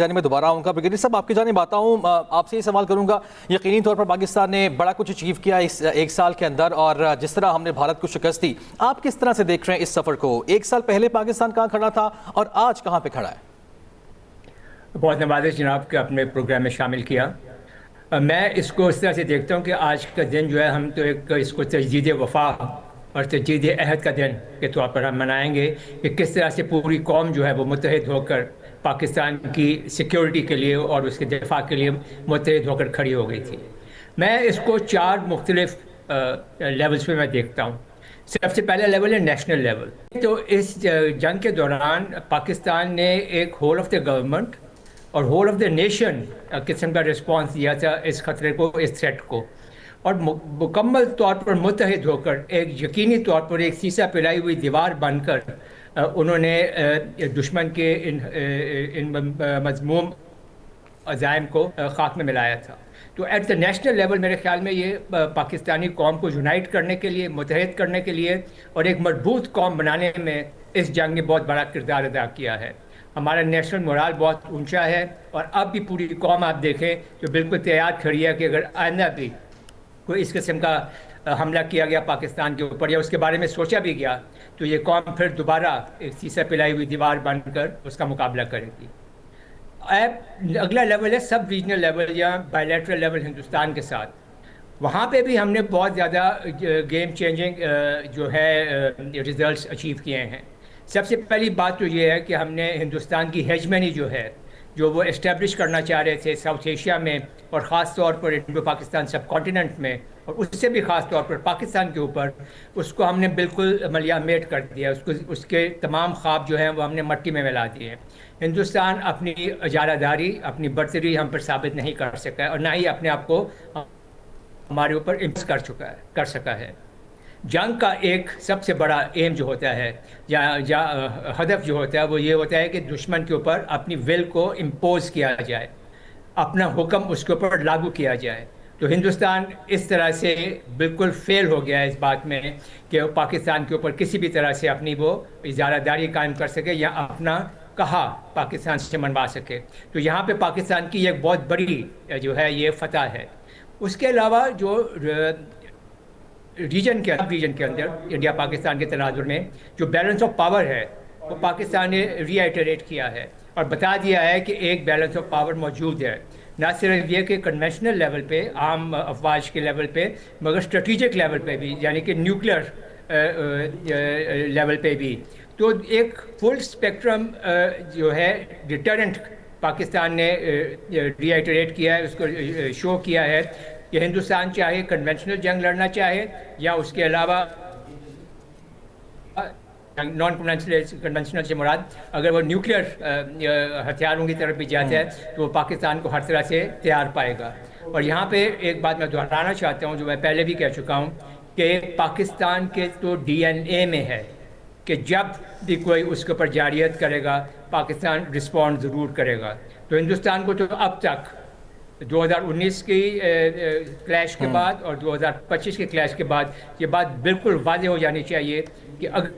جانے میں دوبارہ آؤں گا۔ برگیڈیئر صاحب آپ کی جانب آتا ہوں، آپ سے یہ سوال کروں گا، یقینی طور پر پاکستان نے بڑا کچھ اچیو کیا اس ایک سال کے اندر، اور جس طرح ہم نے بھارت کو شکست دی، آپ کس طرح سے دیکھ رہے ہیں اس سفر کو؟ ایک سال پہلے پاکستان کہاں کھڑا تھا اور آج کہاں پہ کھڑا ہے؟ بہت نوازش جناب کے اپنے پروگرام میں شامل کیا۔ میں اس کو اس طرح سے دیکھتا ہوں کہ آج کا دن جو ہے ہم تو ایک اس کو تجدید وفا اور تجدید عہد کا دن کے طور پر ہم منائیں گے کہ کس طرح سے پوری قوم جو ہے وہ متحد ہو کر پاکستان کی سیکیورٹی کے لیے اور اس کے دفاع کے لیے متحد ہو کر کھڑی ہو گئی تھی۔ میں اس کو چار مختلف لیولز پہ میں دیکھتا ہوں۔ سب سے پہلا لیول ہے نیشنل لیول۔ تو اس جنگ کے دوران پاکستان نے ایک ہول آف دا گورنمنٹ اور ہول آف دا نیشن قسم کا رسپانس دیا تھا اس خطرے کو، اس تھریٹ کو، اور مکمل طور پر متحد ہو کر ایک یقینی طور پر ایک سیسا پلائی ہوئی دیوار بن کر انہوں نے دشمن کے ان مذموم عزائم کو خاک میں ملایا تھا۔ تو ایٹ دا نیشنل لیول میرے خیال میں یہ پاکستانی قوم کو یونائٹ کرنے کے لیے، متحد کرنے کے لیے اور ایک مضبوط قوم بنانے میں اس جنگ نے بہت بڑا کردار ادا کیا ہے۔ ہمارا نیشنل مورال بہت اونچا ہے اور اب بھی پوری قوم آپ دیکھیں تو بالکل تیار کھڑی ہے کہ اگر آئندہ بھی کوئی اس قسم کا حملہ کیا گیا پاکستان کے اوپر یا اس کے بارے میں سوچا بھی گیا تو یہ قوم پھر دوبارہ ایک سیسا پلائی ہوئی دیوار بن کر اس کا مقابلہ کرے گی۔ اگلا لیول ہے سب ریجنل لیول یا بائیلیٹرل لیول ہندوستان کے ساتھ۔ وہاں پہ بھی ہم نے بہت زیادہ گیم چینجنگ جو ہے ریزلٹس اچیو کیے ہیں۔ سب سے پہلی بات تو یہ ہے کہ ہم نے ہندوستان کی ہیجمنی جو ہے، جو وہ اسٹیبلش کرنا چاہ رہے تھے ساؤتھ ایشیا میں اور خاص طور پر انڈو پاکستان سب کانٹیننٹ میں، اور اس سے بھی خاص طور پر پاکستان کے اوپر، اس کو ہم نے بالکل ملیامیٹ کر دیا۔ اس کے تمام خواب جو ہیں وہ ہم نے مٹی میں ملا دیے ہیں۔ ہندوستان اپنی اجارہ داری، اپنی برتری ہم پر ثابت نہیں کر سکا ہے اور نہ ہی اپنے آپ کو ہمارے اوپر امپس کر سکا ہے۔ جنگ کا ایک سب سے بڑا ایم جو ہوتا ہے یا ہدف جو ہوتا ہے وہ یہ ہوتا ہے کہ دشمن کے اوپر اپنی ول کو امپوز کیا جائے، اپنا حکم اس کے اوپر لاگو کیا جائے۔ تو ہندوستان اس طرح سے بالکل فیل ہو گیا ہے اس بات میں کہ پاکستان کے اوپر کسی بھی طرح سے اپنی وہ اجارہ داری قائم کر سکے یا اپنا کہا پاکستان سے منوا سکے۔ تو یہاں پہ پاکستان کی ایک بہت بڑی جو ہے یہ فتح ہے۔ اس کے علاوہ جو ریجن کے اندر انڈیا پاکستان کے تناظر میں جو بیلنس آف پاور ہے وہ پاکستان نے ری آئٹریٹ کیا ہے اور بتا دیا ہے کہ ایک بیلنس آف پاور موجود ہے، نہ صرف یہ کہ کنونشنل لیول پہ، عام افواج کے لیول پہ، مگر اسٹریٹجک لیول پہ بھی، یعنی کہ نیوکلیر لیول پہ بھی۔ تو ایک فل اسپیکٹرم جو ہے ڈیٹرنٹ پاکستان نے ری آئٹریٹ کیا ہے، اس کو شو کیا ہے کہ ہندوستان چاہے کنونشنل جنگ لڑنا چاہے یا اس کے علاوہ نان کنونشنل سے مراد اگر وہ نیوکلیر ہتھیاروں کی طرف بھی جاتا ہے تو وہ پاکستان کو ہر طرح سے تیار پائے گا۔ اور یہاں پہ ایک بات میں دہرانا چاہتا ہوں جو میں پہلے بھی کہہ چکا ہوں کہ پاکستان کے تو ڈی این اے میں ہے کہ جب بھی کوئی اس کے اوپر جارحیت کرے گا پاکستان رسپونڈ ضرور کرے گا۔ تو ہندوستان کو تو اب تک 2019 کی کلیش کے بعد اور 2025 کے کلیش کے بعد یہ بات بالکل واضح ہو جانی چاہیے کہ اگر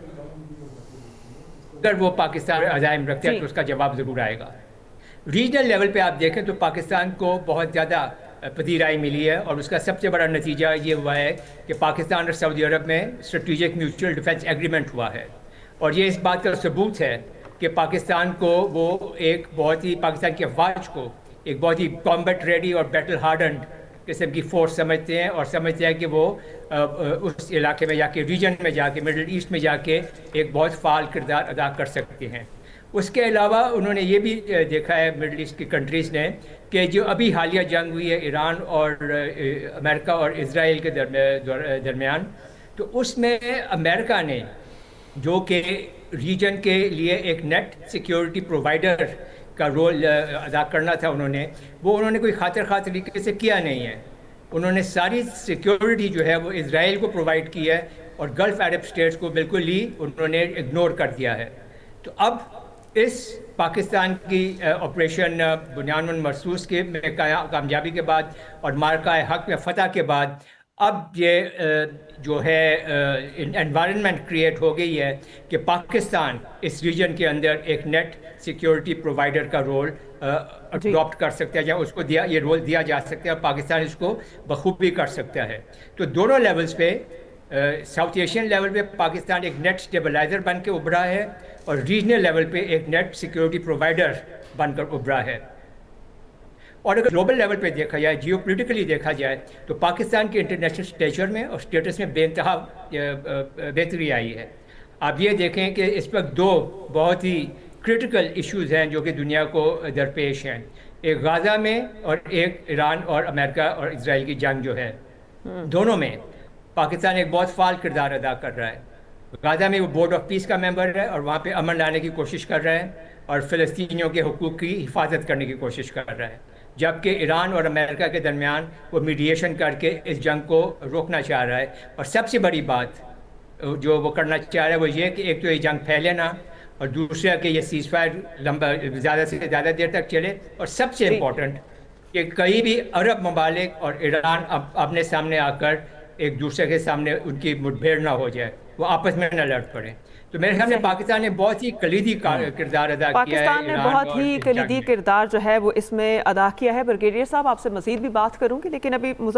وہ پاکستان عزائم رکھتے ہیں تو اس کا جواب ضرور آئے گا۔ ریجنل لیول پہ آپ دیکھیں تو پاکستان کو بہت زیادہ پذیرائی ملی ہے اور اس کا سب سے بڑا نتیجہ یہ ہوا ہے کہ پاکستان اور سعودی عرب میں اسٹریٹجک میوچل ڈیفنس ایگریمنٹ ہوا ہے، اور یہ اس بات کا ثبوت ہے کہ پاکستان کو وہ ایک بہت ہی پاکستان کی افواج کو ایک بہت ہی کامبیٹ ریڈی اور بیٹل ہارڈنڈ قسم کی فورس سمجھتے ہیں اور سمجھتے ہیں کہ وہ اس علاقے میں جا کے، ریجن میں جا کے، مڈل ایسٹ میں جا کے ایک بہت فعال کردار ادا کر سکتے ہیں۔ اس کے علاوہ انہوں نے یہ بھی دیکھا ہے مڈل ایسٹ کی کنٹریز نے کہ جو ابھی حالیہ جنگ ہوئی ہے ایران اور امریکہ اور اسرائیل کے درمیان، تو اس میں امریکہ نے جو کہ ریجن کے لیے ایک نیٹ سیکیورٹی پرووائڈر کا رول ادا کرنا تھا، انہوں نے کوئی خاطر خواہ طریقے سے کیا نہیں ہے۔ انہوں نے ساری سیکیورٹی جو ہے وہ اسرائیل کو پرووائڈ کی ہے اور گلف عرب اسٹیٹس کو بالکل ہی انہوں نے اگنور کر دیا ہے۔ تو اب اس پاکستان کی آپریشن بنیان مرصوص کے کامیابی کے بعد اور معرکہ حق میں فتح کے بعد اب یہ جو ہے انوائرمنٹ کریٹ ہو گئی ہے کہ پاکستان اس ریجن کے اندر ایک نیٹ سیکیورٹی پرووائڈر کا رول اڈاپٹ کر سکتا ہے یا اس کو یہ رول دیا جا سکتا ہے اور پاکستان اس کو بخوبی کر سکتا ہے. تو دونوں لیولز پہ ساؤتھ ایشین لیول پہ پاکستان ایک نیٹ اسٹیبلائزر بن کے ابھرا ہے اور ریجنل لیول پہ ایک نیٹ سیکیورٹی پرووائڈر بن کر ابھرا ہے. اور اگر گلوبل لیول پہ دیکھا جائے, جیو پولیٹیکلی دیکھا جائے, تو پاکستان کے انٹرنیشنل اسٹیچر میں اور اسٹیٹس میں بے انتہا بہتری آئی ہے. آپ یہ دیکھیں کہ اس وقت دو بہت ہی کرٹیکل ایشوز ہیں جو کہ دنیا کو درپیش ہیں, ایک غازہ میں اور ایک ایران اور امریکہ اور اسرائیل کی جنگ جو ہے. دونوں میں پاکستان ایک بہت فعال کردار ادا کر رہا ہے. غازہ میں وہ بورڈ آف پیس کا ممبر ہے اور وہاں پہ امن لانے کی کوشش کر رہا ہے اور فلسطینیوں کے حقوق کی حفاظت کرنے کی کوشش کر رہا ہے, جبکہ ایران اور امریکہ کے درمیان وہ میڈیشن کر کے اس جنگ کو روکنا چاہ رہا ہے. اور سب سے بڑی بات جو وہ کرنا چاہ رہا ہے وہ یہ کہ ایک تو یہ جنگ پھیلے نہ, اور دوسرا کہ یہ سیز فائر زیادہ سے زیادہ دیر تک چلے, اور سب سے امپورٹنٹ کہ کئی بھی عرب ممالک اور ایران اپنے سامنے آ کر ایک دوسرے کے سامنے ان کی مٹبھیڑ نہ ہو جائے, وہ آپس میں نہ لڑ پڑے. تو میرے خیال میں پاکستان نے بہت ہی کلیدی کردار ادا کیا ہے. پاکستان نے بہت ہی کلیدی کردار جو ہے وہ اس میں ادا کیا ہے. بریگیڈیئر صاحب آپ سے مزید بھی بات کروں گی, لیکن ابھی